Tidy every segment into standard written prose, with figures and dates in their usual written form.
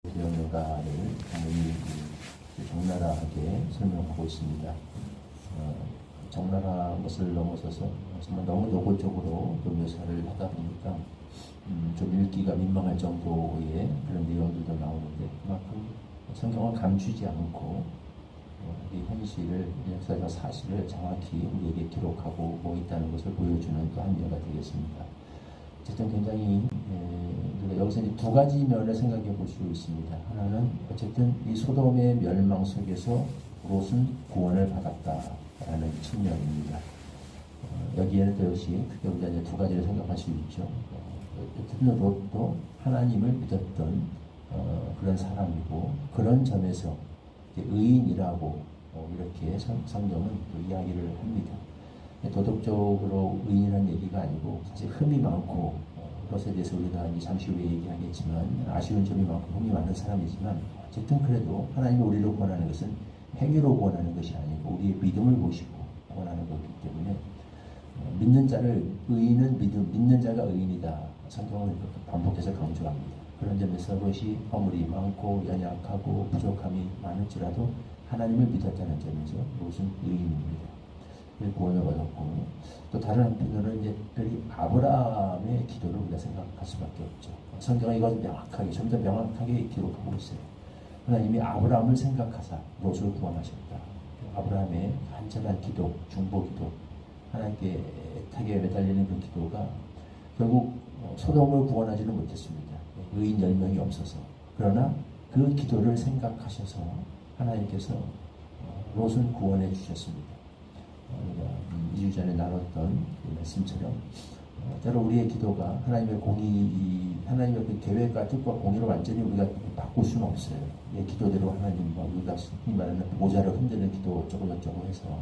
연가를 당연히 적나라하게 설명하고 있습니다. 적나라한 것을 넘어서서 정말 너무 노골적으로 또 묘사를 하다 보니까 좀 읽기가 민망할 정도의 그런 내용들도 나오는데, 그만큼 성경을 감추지 않고 이 현실을, 역사적 사실을 정확히 우리에게 기록하고 있다는 것을 보여주는 또 한 면가 되겠습니다. 어쨌든 굉장히 여기서 이제 두 가지 면을 생각해 볼 수 있습니다. 하나는 어쨌든 이 소돔의 멸망 속에서 롯은 구원을 받았다라는 측면입니다. 여기에는 또 역시 크게 우리가 이제 두 가지를 생각할 수 있죠. 어쨌든 롯도 하나님을 믿었던 그런 사람이고, 그런 점에서 의인이라고 이렇게 성경은 또 이야기를 합니다. 도덕적으로 의인이라는 얘기가 아니고, 사실 흠이 많고, 그것에 대해서 우리가 이제 잠시 후에 얘기하겠지만, 아쉬운 점이 많고 흠이 많은 사람이지만, 어쨌든 그래도 하나님이 우리를 구원하는 것은 행위로 구원하는 것이 아니고 우리의 믿음을 보시고 구원하는 거기 때문에, 믿는 자를, 의인은 믿는 자가 의인이다, 성경은 반복해서 강조합니다. 그런 점에서 롯이 허물이 많고 연약하고 부족함이 많을지라도 하나님을 믿었다는 점에서 롯은 의인입니다. 구원을 얻었고, 또 다른 한편으로는 이제 특별히 아브라함의 기도를 우리가 생각할 수밖에 없죠. 성경은 이것을 명확하게, 좀 더 명확하게 기록하고 있어요. 하나님이 아브라함을 생각하사 롯을 구원하셨다. 아브라함의 간절한 기도, 중보 기도, 하나님께 애타게 매달리는 그 기도가 결국 소돔을 구원하지는 못했습니다. 의인 10명이 없어서. 그러나 그 기도를 생각하셔서 하나님께서 롯을 구원해 주셨습니다. 우리가 2주 전에 나눴던 그 말씀처럼, 때로 우리의 기도가 하나님의 하나님의 그 계획과 뜻과 공의를 완전히 우리가 바꿀 수는 없어요. 이 기도대로 하나님과 우리가 흔히 말하는 보좌를 흔드는 기도 어쩌고 해서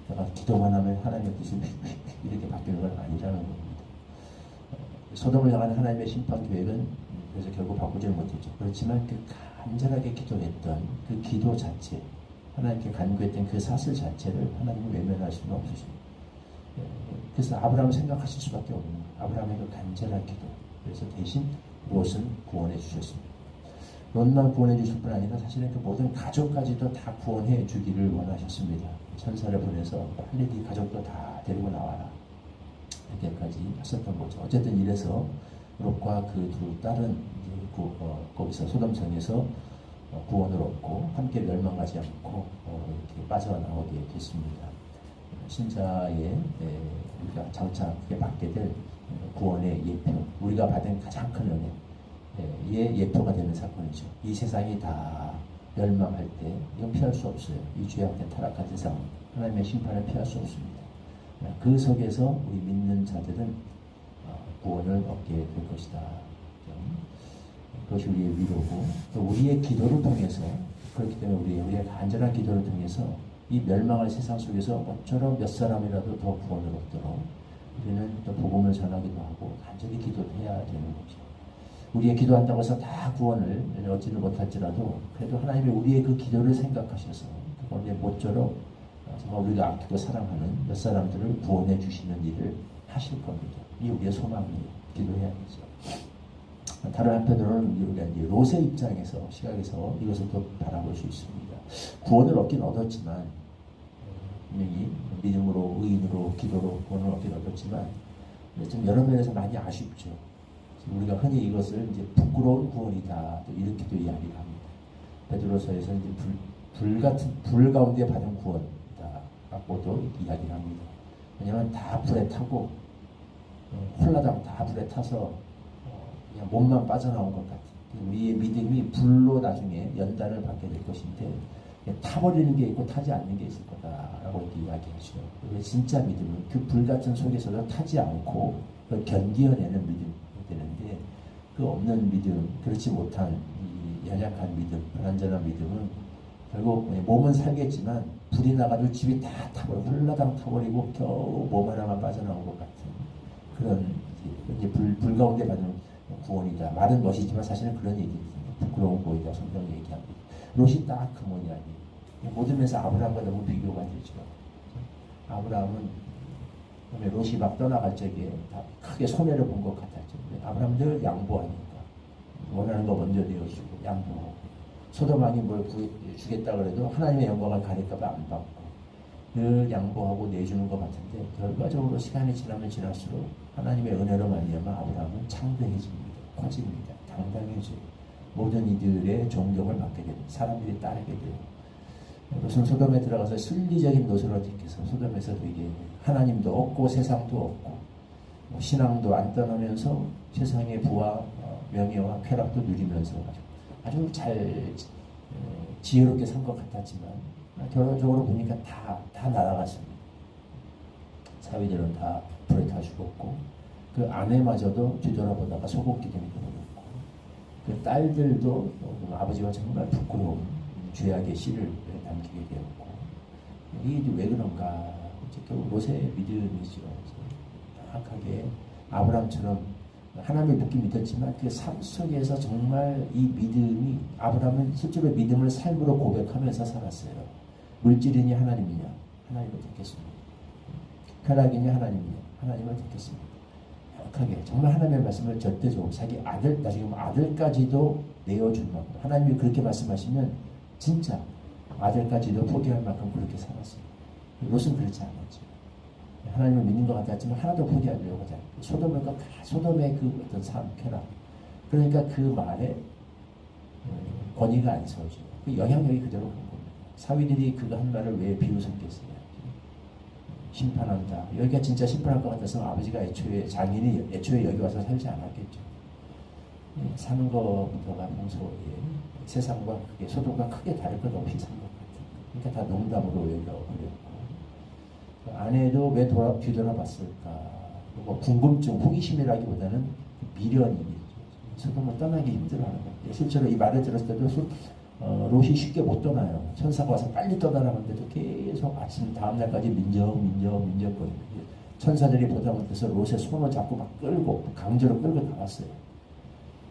내가 기도만 하면 하나님의 뜻이 이렇게 바뀌는 건 아니라는 겁니다. 소돔을 향한 하나님의 심판 계획은 그래서 결국 바꾸지는 못했죠. 그렇지만 그 간절하게 기도했던 그 기도 자체, 하나님께 간구했던 그 사슬 자체를 하나님은 외면할 수는 없으십니다. 그래서 아브라함을 생각하실 수밖에 없는 거예요. 아브라함의 그 간절한 기도. 그래서 대신 롯은 구원해 주셨습니다. 롯만 구원해 주실 뿐 아니라 사실은 그 모든 가족까지도 다 구원해 주기를 원하셨습니다. 천사를 보내서 빨리 네 가족도 다 데리고 나와라, 이렇게까지 하셨던 거죠. 어쨌든 이래서 롯과 그 두 딸은 거기서 소돔성에서 구원을 얻고 함께 멸망하지 않고 이렇게 빠져나오게 됐습니다. 신자의 우리가 장착에 받게 될 구원의 예표, 우리가 받은 가장 큰 은혜의 예표가 되는 사건이죠. 이 세상이 다 멸망할 때 이건 피할 수 없어요. 이 죄악된 타락한 세상, 하나님의 심판을 피할 수 없습니다. 그 속에서 우리 믿는 자들은 구원을 얻게 될 것이다. 그것이 우리의 위로고, 또 우리의 기도를 통해서, 그렇기 때문에 우리의 간절한 기도를 통해서 이 멸망할 세상 속에서 어쩌면 몇 사람이라도 더 구원을 얻도록 우리는 또 복음을 전하기도 하고 간절히 기도해야 되는 거죠. 우리의 기도한다고 해서 다 구원을 얻지는 못할지라도 그래도 하나님이 우리의 그 기도를 생각하셔서 그건데 모쪼록 정말 우리가 아끼고 사랑하는 몇 사람들을 구원해 주시는 일을 하실 겁니다. 이 우리의 소망이에요. 기도해야겠죠. 다른 한편으로는 우리가 이제 롯의 입장에서, 시각에서 이것을 또 바라볼 수 있습니다. 구원을 얻긴 얻었지만, 분명히 믿음으로, 의인으로, 기도로 구원을 얻긴 얻었지만, 좀 여러 면에서 많이 아쉽죠. 우리가 흔히 이것을 이제 부끄러운 구원이다, 또 이렇게도 이야기를 합니다. 베드로서에서 이제 불 가운데 받은 구원이다, 라고도 이야기를 합니다. 왜냐하면 다 불에 타고, 홀라당 다 불에 타서 그냥 몸만 빠져나온 것 같은, 우리의 믿음이 불로 나중에 연단을 받게 될 것인데, 타버리는 게 있고 타지 않는 게 있을 거다라고 이렇게 이야기하죠. 진짜 믿음은 그 불같은 속에서도 타지 않고 견디어내는 믿음이 되는데, 그 없는 믿음, 그렇지 못한 이 연약한 믿음, 불완전한 믿음은 결국 몸은 살겠지만 불이 나가지고 집이 다 타버리고 홀라당 타버리고 겨우 몸 하나만 빠져나온 것 같은 그런 이제 불 가운데 받는 구원이다. 말은 멋이지만 사실은 그런 얘기입니다. 부끄러운 구원이다. 성경이 얘기합니다. 롯이 딱 그 모양이에요. 모든 면에서 아브라함과 너무 비교가 되죠. 아브라함은 롯이 막 떠나갈 적에 다 크게 손해를 본 것 같았죠. 아브라함은 늘 양보하니까 원하는 거 먼저 내어주고 양보하고 소돔왕이 뭘 주겠다 그래도 하나님의 영광을 가릴까봐 안 받고 늘 양보하고 내주는 것 같은데 결과적으로 시간이 지나면 지날수록 하나님의 은혜로 말미암아 아브라함은 창대해집니다. 커집니다. 당당해져요. 모든 이들의 존경을 받게 됩니다. 사람들이 따르게 돼요. 롯은 소돔에 들어가서 실리적인 노선을 택해서 소돔에서도 이게 하나님도 없고 세상도 없고 신앙도 안 떠나면서 세상의 부와 명예와 쾌락도 누리면서 아주 잘 지혜롭게 산 것 같았지만 결론적으로 보니까 다 날아갔습니다. 사위들은 다 불에 타 죽었고 그 아내마저도 뒤돌아보다가 소금 기둥이 되어버렸고 그 딸들도 아버지와 정말 부끄러운 죄악의 씨를 남기게 되었고 이게 왜 그런가? 결국 롯의 믿음이죠. 정확하게 아브라함처럼 하나님을 믿긴 믿었지만 그 삶 속에서 정말 이 믿음이 아브라함은 실제로 믿음을 삶으로 고백하면서 살았어요. 물질이니 하나님이냐? 하나님을 듣겠습니다. 쾌락이냐? 하나님이냐? 하나님을 듣겠습니다. 정확하게 정말 하나님의 말씀을 절대적으로 자기 아들 나중에 아들까지도 내어준 만큼 하나님이 그렇게 말씀하시면 진짜 아들까지도 포기할 만큼 그렇게 살았어요. 롯은 그렇지 않았죠. 하나님을 믿는 것 같았지만 하나도 포기하려고 하지 않고 소돔의 그 어떤 삶, 쾌락 그러니까 그 말에 권위가 안 서죠. 그 영향력이 그대로 간 겁니다. 사위들이 그거 한 말을 왜 비웃었겠어요? 심판한다. 여기가 진짜 심판할 것 같아서 아버지가 장인이 애초에 여기 와서 살지 않았겠죠. 사는 것부터가 평소에 세상과 크게 소돔과 크게 다를 것 없이 산 것 같아요. 그러니까 다 농담으로 여겨버렸고 아내도 왜 뒤돌아봤을까? 뭐 궁금증, 호기심이라기보다는 미련이 소돔을 떠나기 힘들어하는 거예요. 실제로 이 말을 들었을 때도 롯이 쉽게 못 떠나요. 천사가 와서 빨리 떠나라는데도 계속 아침 다음날까지 민정거리고 천사들이 보다 못해서 롯의 손을 잡고 막 끌고 강제로 끌고 나왔어요.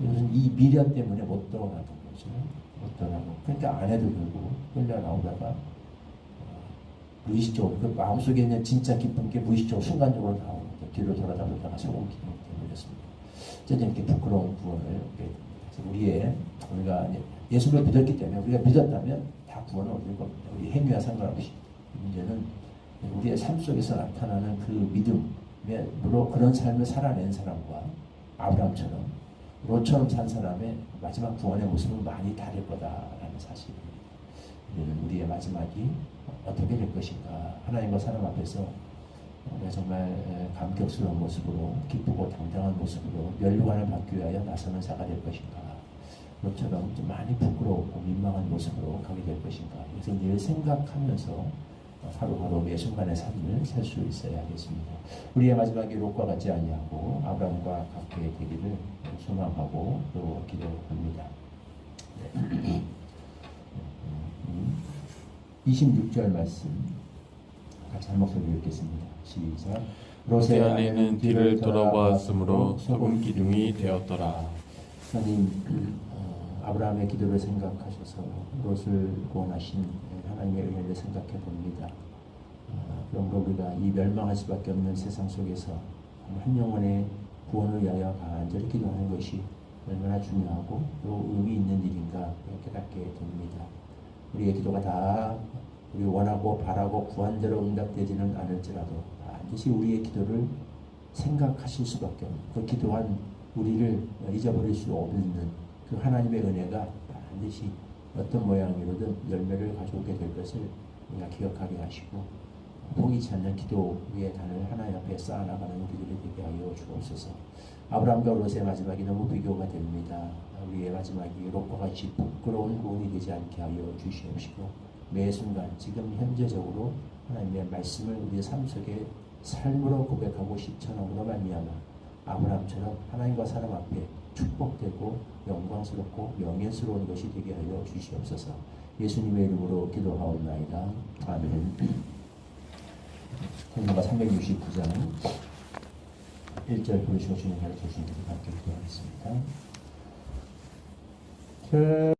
이것은 이 미련 때문에 못 떠나던 거죠. 못 떠나고 그러니까 아내도 결국 끌려 나오다가 무의식적으로 그 마음속에 있는 진짜 기쁜 게 무의식적으로 순간적으로 나오는 거죠. 뒤로 돌아다 보다가 소금 기둥이 되어버렸습니다. 어쨌든 이렇게 부끄러운 구원을 우리가 예수를 믿었기 때문에 우리가 믿었다면 다 구원을 얻을 겁니다. 우리 행위와 상관없이. 문제는 우리의 삶 속에서 나타나는 그 믿음으로 그런 삶을 살아낸 사람과 아브라함처럼 롯처럼 산 사람의 마지막 구원의 모습은 많이 다를 거다라는 사실입니다. 우리의 마지막이 어떻게 될 것인가? 하나님과 사람 앞에서 우리가 정말 감격스러운 모습으로 기쁘고 당당한 모습으로 면류관을 받기 위하여 나서는 자가 될 것인가? 롯처럼 좀 많이 부끄럽고 민망한 모습으로 가게 될 것인가? 그래서 늘 생각하면서 하루하루 매 순간의 삶을 살 수 있어야겠습니다. 우리의 마지막이 롯과 같지 아니하고 아브라함과 같게 되기를 소망하고 또 기도합니다. 네. 26절 말씀 같이 한 목소리 읽겠습니다. 시작. 롯의 아내는 뒤를 돌아보았으므로 소금 기둥이 되었더라. 하나님 아브라함의 기도를 생각하셔서 롯을 구원하신 하나님의 은혜를 생각해 봅니다. 그러므로 우리가 이 멸망할 수밖에 없는 세상 속에서 한 영혼의 구원을 위하여 간절히 기도하는 것이 얼마나 중요하고 또 의미 있는 일인가 깨닫게 됩니다. 우리의 기도가 다 우리 원하고 바라고 구한대로 응답되지는 않을지라도 반드시 우리의 기도를 생각하실 수밖에 없는 그 기도한 우리를 잊어버릴 수 없는 그 하나님의 은혜가 반드시 어떤 모양으로든 열매를 가져오게 될 것을 우리가 기억하게 하시고 포기치 않는 기도의 단을 하나님 앞에 쌓아나가는 우리들이 되게 하여 주옵소서. 아브라함과 롯의 마지막이 너무 비교가 됩니다. 우리의 마지막이 롯과 같이 부끄러운 구원이 되지 않게 하여 주시옵시고 매 순간 지금 현재적으로 하나님의 말씀을 우리의 삶 속에 삶으로 고백하고 실천함으로 말미암아 아브라함처럼 하나님과 사람 앞에 축복되고 영광스럽고 명예스러운 것이 되게 하여 주시옵소서. 예수님의 이름으로 기도하옵나이다. 아멘. 성경과 369장 1절 부르시고 주님 가르쳐 주시는 것 함께 기도하겠습니다.